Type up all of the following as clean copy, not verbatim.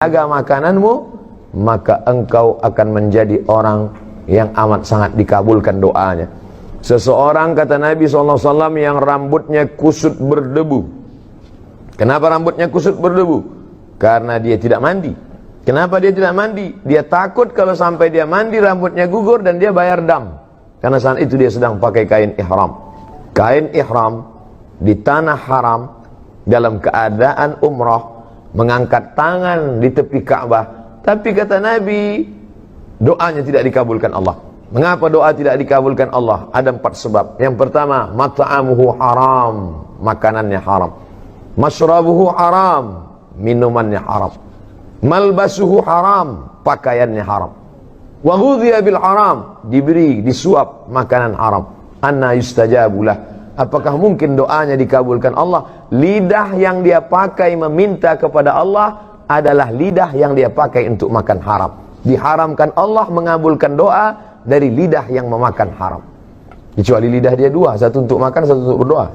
jaga makananmu, maka engkau akan menjadi orang yang amat sangat dikabulkan doanya. Seseorang, kata Nabi SAW, yang rambutnya kusut berdebu. Kenapa rambutnya kusut berdebu? Karena dia tidak mandi. Kenapa dia tidak mandi? Dia takut kalau sampai dia mandi rambutnya gugur dan dia bayar dam. Karena saat itu dia sedang pakai kain ihram. Kain ihram di tanah haram dalam keadaan umrah, mengangkat tangan di tepi Ka'bah. Tapi kata Nabi, doanya tidak dikabulkan Allah. Mengapa doa tidak dikabulkan Allah? Ada 4 sebab. Yang pertama, mat'amuhu haram, makanannya haram. Mashrabuhu haram, minumannya haram. Malbasuhu haram, pakaiannya haram. Wa ghudhiya bil haram, diberi, disuap makanan haram. Anna yustajabulah, apakah mungkin doanya dikabulkan Allah? Lidah yang dia pakai meminta kepada Allah adalah lidah yang dia pakai untuk makan haram. Diharamkan Allah mengabulkan doa dari lidah yang memakan haram. Kecuali lidah dia 2, satu untuk makan, satu untuk berdoa.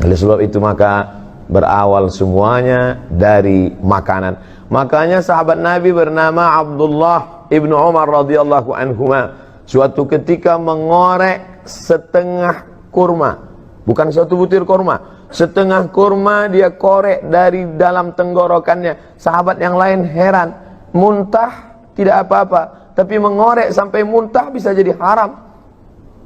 Oleh sebab itu maka berawal semuanya dari makanan. Makanya sahabat Nabi bernama Abdullah ibnu Umar radhiyallahu anhuma suatu ketika mengorek setengah kurma, bukan satu butir kurma, setengah kurma dia korek dari dalam tenggorokannya. Sahabat yang lain heran, muntah tidak apa-apa, tapi mengorek sampai muntah bisa jadi haram,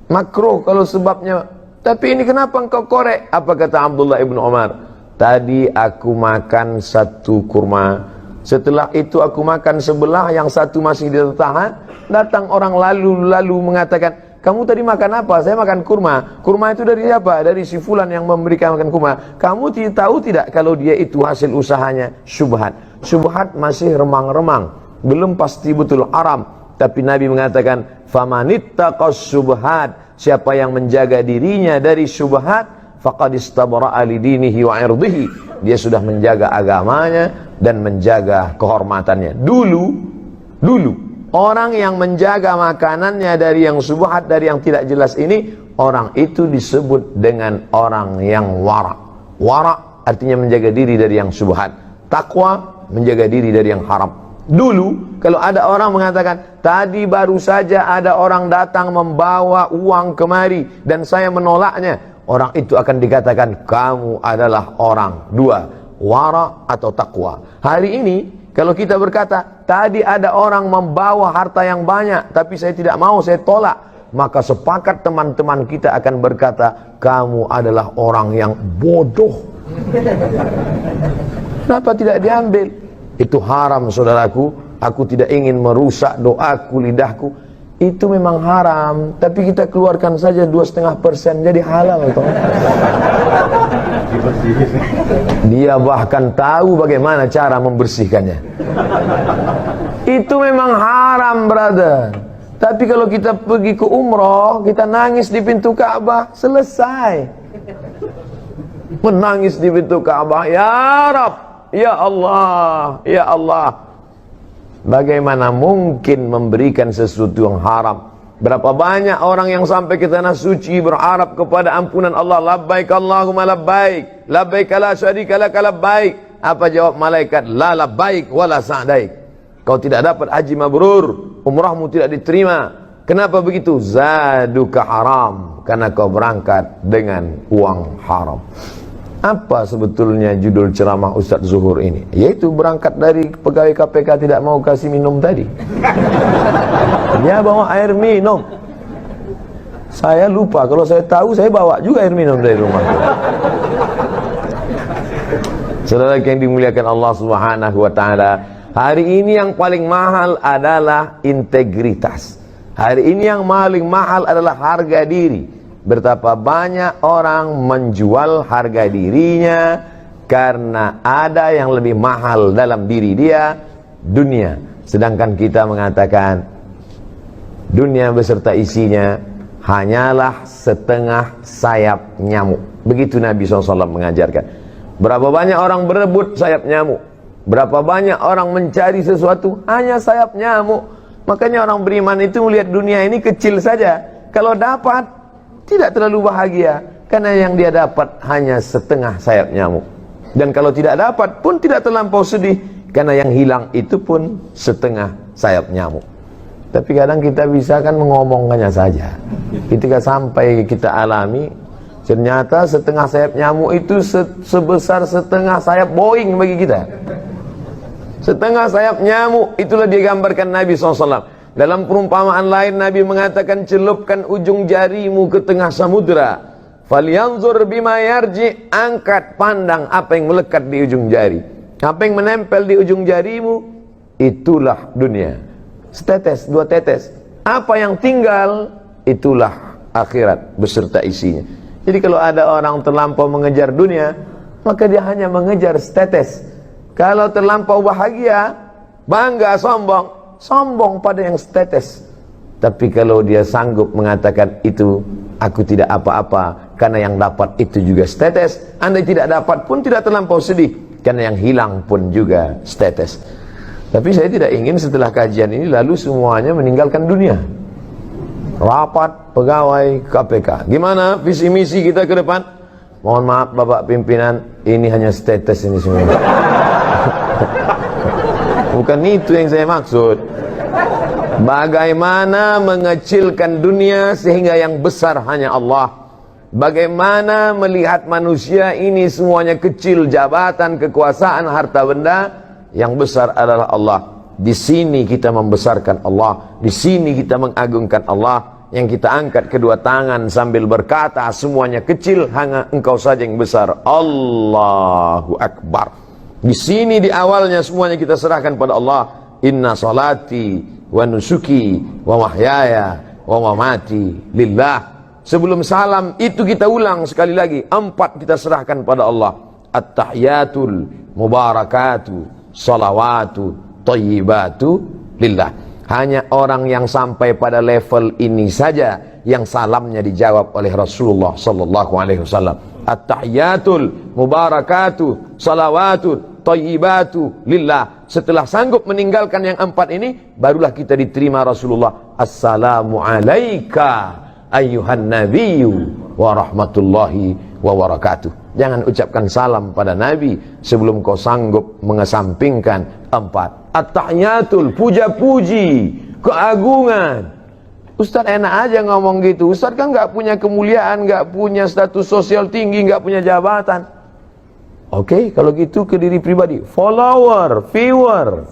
makruh kalau sebabnya. Tapi ini kenapa engkau korek? Apa kata Abdullah ibnu Umar? Tadi aku makan satu kurma, setelah itu aku makan sebelah, yang satu masih tertahan. Datang orang lalu mengatakan, kamu tadi makan apa? Saya makan kurma. Kurma itu dari siapa? Dari si fulan yang memberikan makan kurma. Kamu tahu tidak kalau dia itu hasil usahanya syubhat? Syubhat masih remang-remang, belum pasti betul haram. Tapi Nabi mengatakan, famanittaqas syubhat, siapa yang menjaga dirinya dari syubhat, faqad istabara'a lidinihi wa 'irdihi, dia sudah menjaga agamanya dan menjaga kehormatannya. Dulu orang yang menjaga makanannya dari yang syubhat, dari yang tidak jelas ini, orang itu disebut dengan orang yang wara'. Wara' artinya menjaga diri dari yang syubhat. Takwa menjaga diri dari yang haram. Dulu kalau ada orang mengatakan, tadi baru saja ada orang datang membawa uang kemari dan saya menolaknya, orang itu akan dikatakan kamu adalah orang 2, wara atau takwa. Hari ini kalau kita berkata, tadi ada orang membawa harta yang banyak tapi saya tidak mau, saya tolak, maka sepakat teman-teman kita akan berkata, kamu adalah orang yang bodoh. Kenapa tidak diambil? Itu haram, saudaraku. Aku tidak ingin merusak doaku, lidahku. Itu memang haram, tapi kita keluarkan saja 2,5% jadi halal toh. Dia bahkan tahu bagaimana cara membersihkannya. Itu memang haram, brother. Tapi kalau kita pergi ke umroh, kita nangis di pintu Ka'bah, selesai. Menangis di pintu Ka'bah, ya Rabb, ya Allah, ya Allah. Bagaimana mungkin memberikan sesuatu yang haram? Berapa banyak orang yang sampai ke tanah suci berharap kepada ampunan Allah, labbaik Allahumma labbaik, labbaik la syarika lak labbaik. Apa jawab malaikat? La labbaik wala sa'daik. Kau tidak dapat haji mabrur, umrahmu tidak diterima. Kenapa begitu? Zaduka haram, karena kau berangkat dengan uang haram. Apa sebetulnya judul ceramah Ustadz Zuhur ini? Yaitu berangkat dari pegawai KPK tidak mau kasih minum tadi. Dia bawa air minum. Saya lupa, kalau saya tahu saya bawa juga air minum dari rumah. Saudara yang dimuliakan Allah Subhanahu wa taala, hari ini yang paling mahal adalah integritas. Hari ini yang paling mahal adalah harga diri. Betapa banyak orang menjual harga dirinya karena ada yang lebih mahal dalam diri dia, dunia. Sedangkan kita mengatakan dunia beserta isinya hanyalah setengah sayap nyamuk. Begitu Nabi SAW mengajarkan. Berapa banyak orang berebut sayap nyamuk, berapa banyak orang mencari sesuatu hanya sayap nyamuk. Makanya orang beriman itu melihat dunia ini kecil saja. Kalau dapat tidak terlalu bahagia, karena yang dia dapat hanya setengah sayap nyamuk. Dan kalau tidak dapat pun tidak terlampau sedih, Karena yang hilang itu pun setengah sayap nyamuk. Tapi kadang kita bisa kan mengomongkannya saja. Ketika sampai kita alami, ternyata setengah sayap nyamuk itu sebesar setengah sayap Boeing bagi kita. Setengah sayap nyamuk, itulah digambarkan Nabi SAW. Dalam perumpamaan lain Nabi mengatakan, celupkan ujung jarimu ke tengah samudra, falyanzur bima yarji, angkat pandang apa yang melekat di ujung jari. Apa yang menempel di ujung jarimu, itulah dunia. Setetes, dua tetes. Apa yang tinggal, itulah akhirat beserta isinya. Jadi kalau ada orang terlampau mengejar dunia, maka dia hanya mengejar setetes. Kalau terlampau bahagia, bangga, sombong pada yang setetes. Tapi kalau dia sanggup mengatakan itu, aku tidak apa-apa, karena yang dapat itu juga setetes. Andai tidak dapat pun tidak terlampau sedih, karena yang hilang pun juga setetes. Tapi saya tidak ingin setelah kajian ini lalu semuanya meninggalkan dunia. Rapat pegawai KPK, gimana visi misi kita ke depan? Mohon maaf Bapak pimpinan, ini hanya setetes ini semua. Bukan itu yang saya maksud. Bagaimana mengecilkan dunia sehingga yang besar hanya Allah. Bagaimana melihat manusia ini semuanya kecil, jabatan, kekuasaan, harta benda, yang besar adalah Allah. Di sini kita membesarkan Allah, di sini kita mengagungkan Allah. Yang kita angkat kedua tangan sambil berkata, semuanya kecil, hanya Engkau saja yang besar. Allahu Akbar. Di sini di awalnya semuanya kita serahkan pada Allah. Inna salati wa nusuki wa mahyaya wa mamati lillah. Sebelum salam itu kita ulang sekali lagi, 4 kita serahkan pada Allah. At-tahiyatul mubarakatu salawatu thayyibatu lillah. Hanya orang yang sampai pada level ini saja yang salamnya dijawab oleh Rasulullah sallallahu alaihi wasallam. At-tahiyatul mubarakatu salawatu thayyibatu lillah. Setelah sanggup meninggalkan yang 4 ini, barulah kita diterima Rasulullah. Assalamu alayka ayyuhan nabiyyu wa rahmatullahi wa barakatuh. Jangan ucapkan salam pada Nabi sebelum kau sanggup mengesampingkan 4. At-tahiyatul, puja-puji, keagungan. Ustaz enak aja ngomong gitu. Ustaz kan gak punya kemuliaan, gak punya status sosial tinggi, gak punya jabatan. Oke, kalau gitu ke diri pribadi, follower, viewer.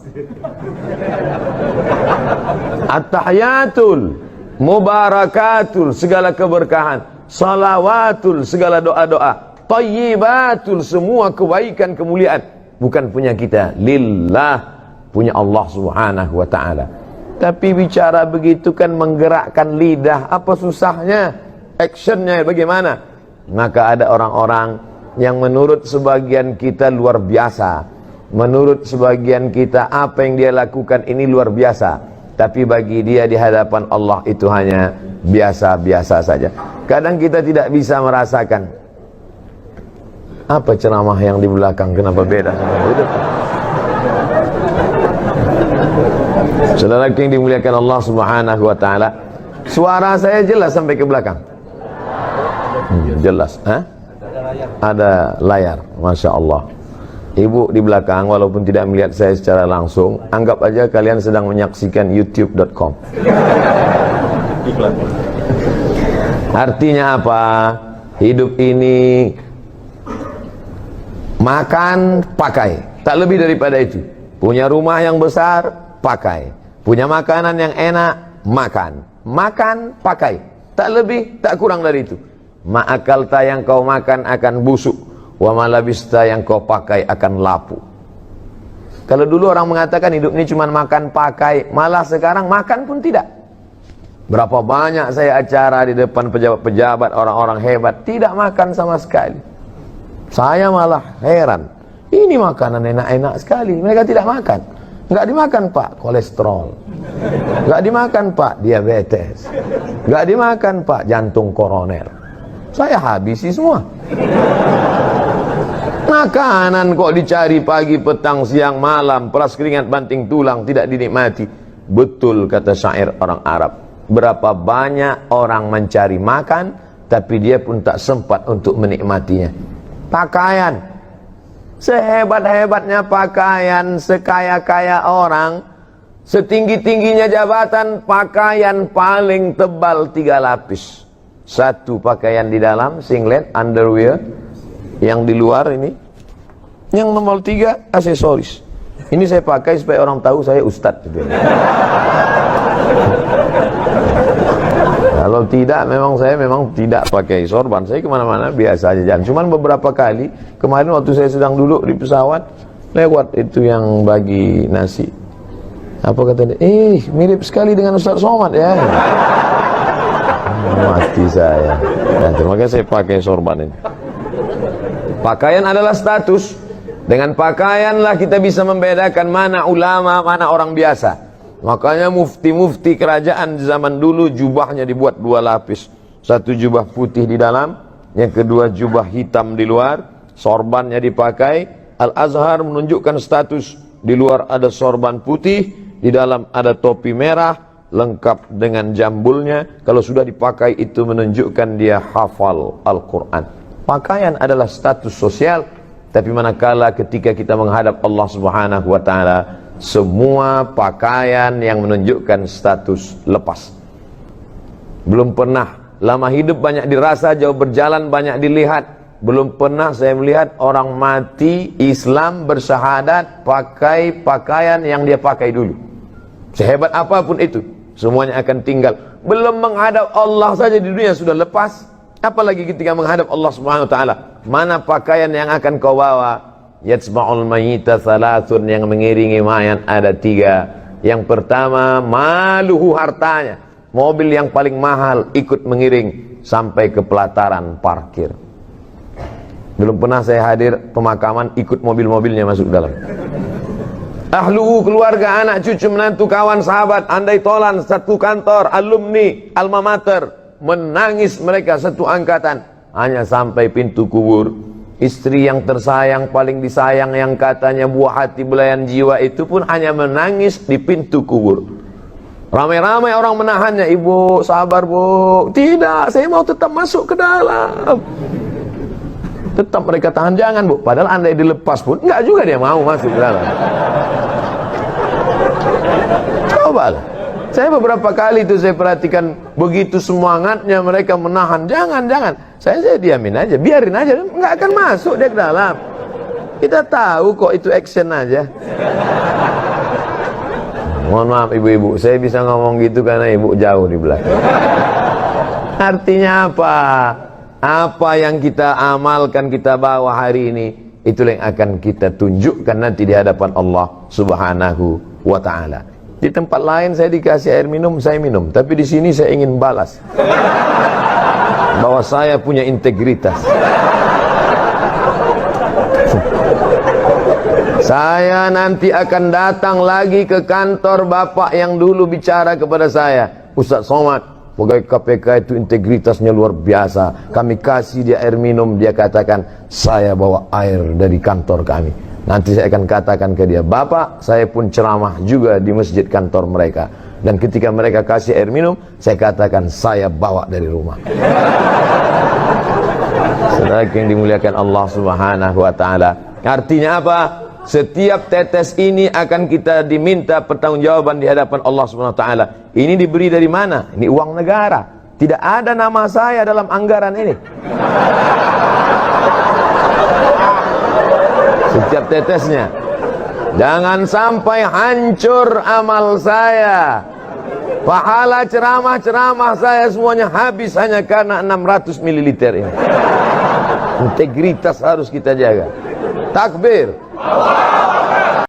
At-tahiyatul mubarakatul, segala keberkahan. Salawatul, segala doa-doa. Thayyibatul, semua kebaikan, kemuliaan. Bukan punya kita, lillah, punya Allah subhanahu wa ta'ala. Tapi bicara begitu kan menggerakkan lidah. Apa susahnya? Actionnya bagaimana? Maka ada orang-orang yang menurut sebagian kita luar biasa. Menurut sebagian kita apa yang dia lakukan ini luar biasa. Tapi bagi dia di hadapan Allah itu hanya biasa-biasa saja. Kadang kita tidak bisa merasakan. Apa ceramah yang di belakang? Kenapa beda sama itu? Saudara yang dimuliakan Allah subhanahu wa ta'ala, suara saya jelas sampai ke belakang? Jelas. Ada layar. Masya Allah. Ibu di belakang walaupun tidak melihat saya secara langsung, anggap aja kalian sedang menyaksikan youtube.com. Artinya apa? Hidup ini makan, pakai, tak lebih daripada itu. Punya rumah yang besar, pakai. Punya makanan yang enak, makan. Makan, pakai, tak lebih, tak kurang dari itu. Ma'akalta, yang kau makan akan busuk. Wa malabista, yang kau pakai akan lapu. Kalau dulu orang mengatakan hidup ini cuma makan, pakai, malah sekarang makan pun tidak. Berapa banyak saya acara di depan pejabat-pejabat, orang-orang hebat, tidak makan sama sekali. Saya malah heran, ini makanan enak-enak sekali, mereka tidak makan. Enggak dimakan Pak, kolesterol. Enggak dimakan Pak, diabetes. Enggak dimakan Pak, jantung koroner. Saya habisi semua. Makanan kok dicari pagi, petang, siang, malam, peras keringat, banting tulang, tidak dinikmati. Betul kata syair orang Arab. Berapa banyak orang mencari makan, tapi dia pun tak sempat untuk menikmatinya. Pakaian, Sehebat-hebatnya pakaian, sekaya-kaya orang, setinggi-tingginya jabatan, pakaian paling tebal 3 lapis. Satu pakaian di dalam, singlet, underwear. Yang di luar ini. Yang nomor 3, aksesoris. Ini saya pakai supaya orang tahu saya ustadz. Kalau tidak, saya memang tidak pakai sorban. Saya kemana-mana biasa aja jalan. Cuman beberapa kali, kemarin waktu saya sedang duduk di pesawat, lewat itu yang bagi nasi. Apa kata dia? Mirip sekali dengan Ustaz Somad ya. Mati saya. Nah, terima kasih saya pakai sorban ini. Pakaian adalah status. Dengan pakaianlah kita bisa membedakan mana ulama, mana orang biasa. Makanya mufti-mufti kerajaan di zaman dulu jubahnya dibuat 2 lapis. Satu jubah putih di dalam, yang kedua jubah hitam di luar, sorbannya dipakai. Al-Azhar menunjukkan status, di luar ada sorban putih, di dalam ada topi merah, lengkap dengan jambulnya. Kalau sudah dipakai itu menunjukkan dia hafal Al-Quran. Pakaian adalah status sosial, tapi manakala ketika kita menghadap Allah Subhanahu wa ta'ala, semua pakaian yang menunjukkan status lepas. Belum pernah, lama hidup banyak dirasa, jauh berjalan banyak dilihat. Belum pernah saya melihat orang mati Islam bersyahadat pakai pakaian yang dia pakai dulu. Sehebat apapun itu, semuanya akan tinggal. Belum menghadap Allah saja di dunia sudah lepas, apalagi ketika menghadap Allah Subhanahu wa ta'ala. Mana pakaian yang akan kau bawa? Yatsma'ul mayyita thalathun, yang mengiringi mayat ada 3. Yang pertama, maluhu, hartanya. Mobil yang paling mahal ikut mengiring sampai ke pelataran parkir. Belum pernah saya hadir pemakaman ikut mobil-mobilnya masuk dalam. Ahluhu, keluarga, anak, cucu, menantu, kawan, sahabat, andai tolan, satu kantor, alumni, alma mater, menangis mereka satu angkatan, hanya sampai pintu kubur. Istri yang tersayang, paling disayang, yang katanya buah hati belayan jiwa, itu pun hanya menangis di pintu kubur. Ramai-ramai orang menahannya. Ibu, sabar bu. Tidak, saya mau tetap masuk ke dalam. Tetap mereka tahan, jangan bu. Padahal andai dilepas pun, enggak juga dia mau masuk ke dalam. Cobalah. Saya beberapa kali itu saya perhatikan, begitu semangatnya mereka menahan. Jangan. Saya diamin aja, biarin aja, nggak akan masuk dia ke dalam. Kita tahu kok itu action aja. Mohon maaf ibu-ibu, saya bisa ngomong gitu karena ibu jauh di belakang. Artinya apa? Apa yang kita amalkan, kita bawa hari ini, itulah yang akan kita tunjukkan nanti di hadapan Allah Subhanahu wa ta'ala. Di tempat lain saya dikasih air minum, saya minum. Tapi di sini saya ingin balas bahwa saya punya integritas. Saya nanti akan datang lagi ke kantor bapak yang dulu bicara kepada saya, Ustaz Somad, pegawai KPK itu integritasnya luar biasa. Kami kasih dia air minum, dia katakan, saya bawa air dari kantor kami. Nanti saya akan katakan ke dia, Bapak, saya pun ceramah juga di masjid kantor mereka. Dan ketika mereka kasih air minum, saya katakan, saya bawa dari rumah. Saudara yang dimuliakan Allah Subhanahu wa ta'ala. Artinya apa? Setiap tetes ini akan kita diminta pertanggungjawaban di hadapan Allah Subhanahu wa ta'ala. Ini diberi dari mana? Ini uang negara. Tidak ada nama saya dalam anggaran ini. Setiap tetesnya. Jangan sampai hancur amal saya. Pahala ceramah-ceramah saya semuanya habis hanya karena 600 ml ini. Integritas harus kita jaga. Takbir.